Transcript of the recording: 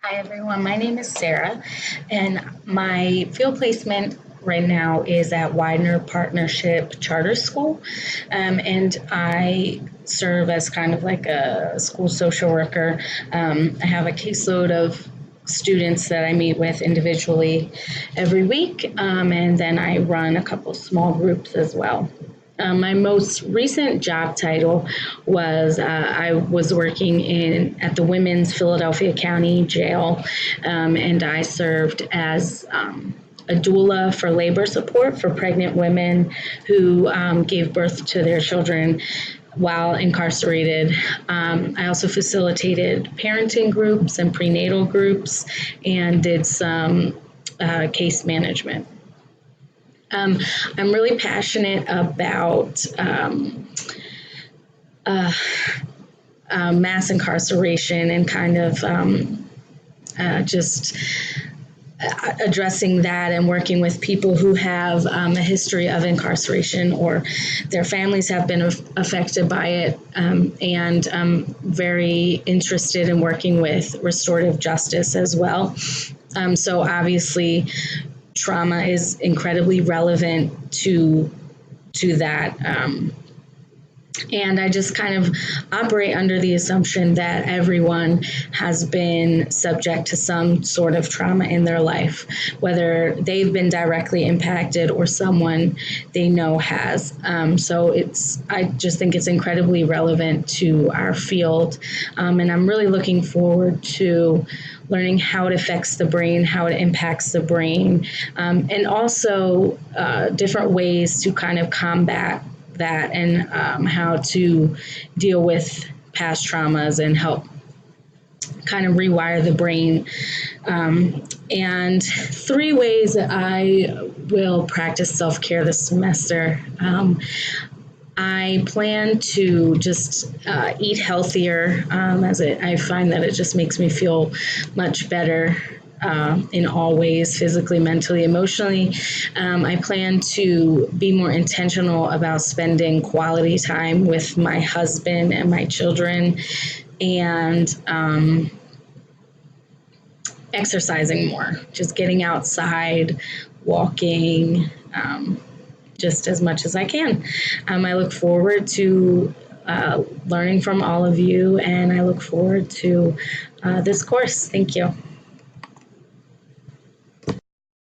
Hi, everyone. My name is Sarah, and my field placement right now is at Widener Partnership Charter School. And I serve as kind of like a school social worker. I have a caseload of students that I meet with individually every week, and then I run a couple small groups as well. My most recent job title was I was working in at the Women's Philadelphia County Jail, and I served as a doula for labor support for pregnant women who gave birth to their children while incarcerated. I also facilitated parenting groups and prenatal groups and did some case management. I'm really passionate about uh, mass incarceration and kind of just addressing that and working with people who have a history of incarceration or their families have been affected by it. And I'm very interested in working with restorative justice as well. So obviously, trauma is incredibly relevant to that. And I just kind of operate under the assumption that everyone has been subject to some sort of trauma in their life, whether they've been directly impacted or someone they know has. I just think it's incredibly relevant to our field. And I'm really looking forward to learning how it affects the brain, how it impacts the brain, and also different ways to kind of combat that and how to deal with past traumas and help kind of rewire the brain. And three ways that I will practice self-care this semester. I plan to just eat healthier, I find that it just makes me feel much better in all ways, physically, mentally, emotionally. I plan to be more intentional about spending quality time with my husband and my children and exercising more, just getting outside, walking, just as much as I can. I look forward to learning from all of you, and I look forward to this course. Thank you.